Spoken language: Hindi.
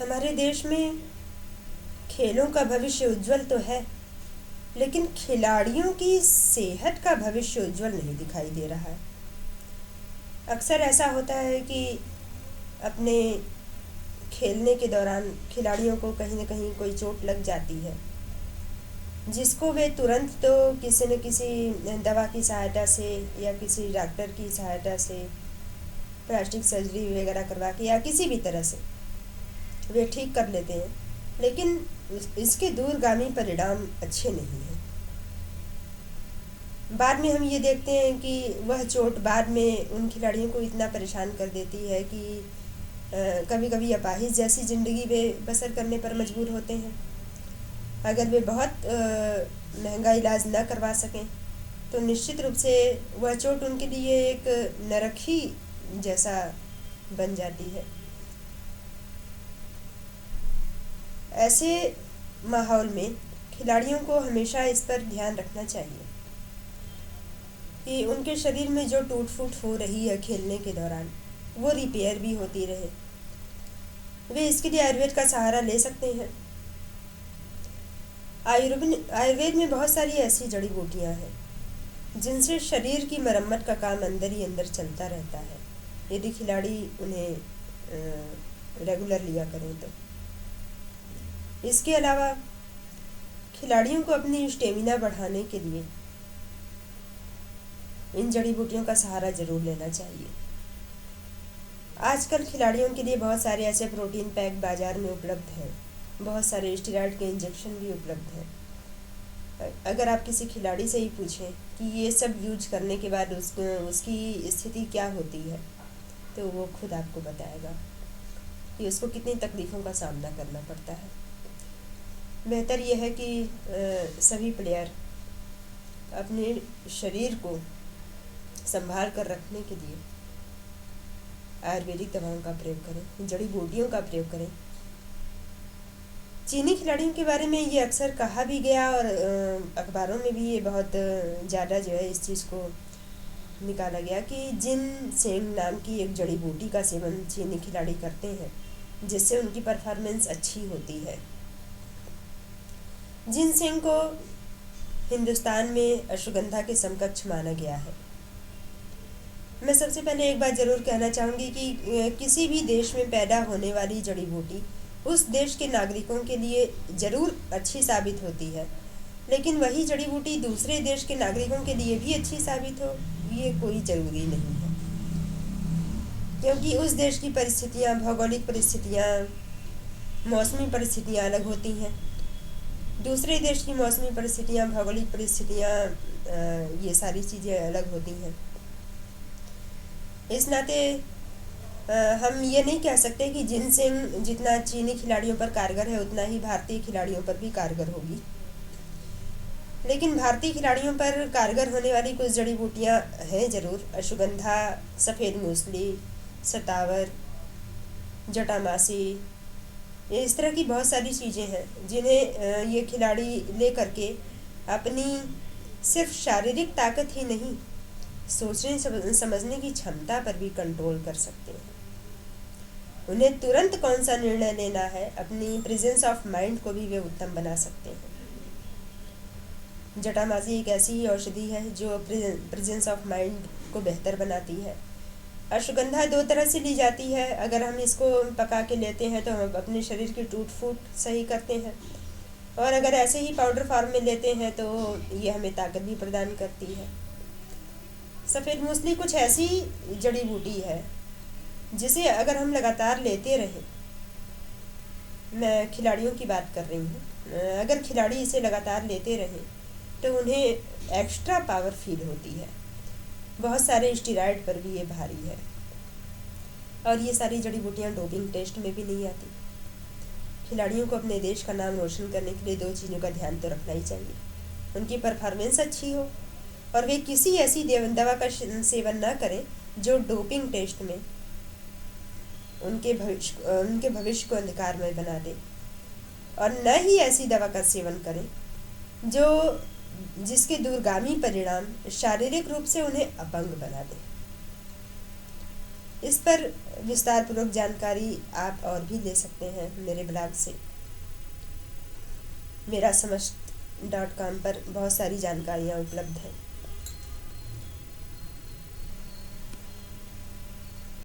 हमारे देश में खेलों का भविष्य उज्जवल तो है, लेकिन खिलाड़ियों की सेहत का भविष्य उज्जवल नहीं दिखाई दे रहा है। अक्सर ऐसा होता है कि अपने खेलने के दौरान खिलाड़ियों को कहीं न कहीं कोई चोट लग जाती है, जिसको वे तुरंत तो किसी न किसी दवा की सहायता से या किसी डॉक्टर की सहायता से प्लास्टिक सर्जरी वगैरह करवा के या किसी भी तरह से वे ठीक कर लेते हैं, लेकिन इसके दूरगामी परिणाम अच्छे नहीं हैं। बाद में हम ये देखते हैं कि वह चोट बाद में उन खिलाड़ियों को इतना परेशान कर देती है कि कभी कभी अपाहिज जैसी ज़िंदगी वे बसर करने पर मजबूर होते हैं। अगर वे बहुत महंगा इलाज न करवा सकें तो निश्चित रूप से वह चोट उनके लिए एक नरक ही जैसा बन जाती है। ऐसे माहौल में खिलाड़ियों को हमेशा इस पर ध्यान रखना चाहिए कि उनके शरीर में जो टूट फूट हो रही है खेलने के दौरान वो रिपेयर भी होती रहे। वे इसके लिए आयुर्वेद का सहारा ले सकते हैं। आयुर्वेद में बहुत सारी ऐसी जड़ी बूटियां हैं जिनसे शरीर की मरम्मत का काम अंदर ही अंदर चलता रहता है, यदि खिलाड़ी उन्हें रेगुलर लिया करें तो। इसके अलावा खिलाड़ियों को अपनी स्टेमिना बढ़ाने के लिए इन जड़ी बूटियों का सहारा जरूर लेना चाहिए। आजकल खिलाड़ियों के लिए बहुत सारे ऐसे प्रोटीन पैक बाज़ार में उपलब्ध हैं, बहुत सारे स्टेरॉइड के इंजेक्शन भी उपलब्ध हैं। अगर आप किसी खिलाड़ी से ही पूछें कि ये सब यूज करने के बाद उसकी स्थिति क्या होती है, तो वो खुद आपको बताएगा कि उसको कितनी तकलीफ़ों का सामना करना पड़ता है। बेहतर यह है कि सभी प्लेयर अपने शरीर को संभाल कर रखने के लिए आयुर्वेदिक दवाओं का प्रयोग करें, जड़ी बूटियों का प्रयोग करें। चीनी खिलाड़ियों के बारे में ये अक्सर कहा भी गया और अखबारों में भी ये बहुत ज़्यादा जो है इस चीज़ को निकाला गया कि जिनसेंग नाम की एक जड़ी बूटी का सेवन चीनी खिलाड़ी करते हैं, जिससे उनकी परफॉर्मेंस अच्छी होती है। जिनसेंग को हिंदुस्तान में अश्वगंधा के समकक्ष माना गया है। मैं सबसे पहले एक बात ज़रूर कहना चाहूँगी कि किसी भी देश में पैदा होने वाली जड़ी बूटी उस देश के नागरिकों के लिए ज़रूर अच्छी साबित होती है, लेकिन वही जड़ी बूटी दूसरे देश के नागरिकों के लिए भी अच्छी साबित हो, ये कोई ज़रूरी नहीं है, क्योंकि उस देश की परिस्थितियाँ, भौगोलिक परिस्थितियाँ, मौसमी परिस्थितियाँ अलग होती हैं। दूसरे देश की मौसमी परिस्थितियाँ, भौगोलिक परिस्थितियाँ, ये सारी चीज़ें अलग होती हैं। इस नाते हम ये नहीं कह सकते कि जिनसेंग जितना चीनी खिलाड़ियों पर कारगर है उतना ही भारतीय खिलाड़ियों पर भी कारगर होगी, लेकिन भारतीय खिलाड़ियों पर कारगर होने वाली कुछ जड़ी बूटियाँ हैं ज़रूर। अश्वगंधा, सफ़ेद मूसली, सतावर, जटामासी, इस तरह की बहुत सारी चीज़ें हैं जिन्हें ये खिलाड़ी ले करके अपनी सिर्फ शारीरिक ताकत ही नहीं, सोचने समझने की क्षमता पर भी कंट्रोल कर सकते हैं। उन्हें तुरंत कौन सा निर्णय लेना है, अपनी प्रेजेंस ऑफ माइंड को भी वे उत्तम बना सकते हैं। जटामासी एक ऐसी ही औषधि है जो प्रेजेंस ऑफ माइंड को बेहतर बनाती है। अश्वगंधा दो तरह से ली जाती है। अगर हम इसको पका के लेते हैं तो हम अपने शरीर की टूट फूट सही करते हैं, और अगर ऐसे ही पाउडर फॉर्म में लेते हैं तो ये हमें ताकत भी प्रदान करती है। सफ़ेद मूसली कुछ ऐसी जड़ी बूटी है जिसे अगर हम लगातार लेते रहें, मैं खिलाड़ियों की बात कर रही हूँ, अगर खिलाड़ी इसे लगातार लेते रहें तो उन्हें एक्स्ट्रा पावर फील होती है। बहुत सारे स्टेरॉइड पर भी ये भारी है, और ये सारी जड़ी बूटियाँ डोपिंग टेस्ट में भी नहीं आती। खिलाड़ियों को अपने देश का नाम रोशन करने के लिए दो चीज़ों का ध्यान तो रखना ही चाहिए, उनकी परफॉर्मेंस अच्छी हो और वे किसी ऐसी दवा का सेवन ना करें जो डोपिंग टेस्ट में उनके भविष्य को अंधकारमय बना दे, और न ही ऐसी दवा का सेवन करें जिसके दूरगामी परिणाम शारीरिक रूप से उन्हें अपंग बना दे। इस पर विस्तार पूर्वक जानकारी आप और भी ले सकते हैं मेरे ब्लॉग से। मेरा समस्त .com पर बहुत सारी जानकारियाँ उपलब्ध हैं।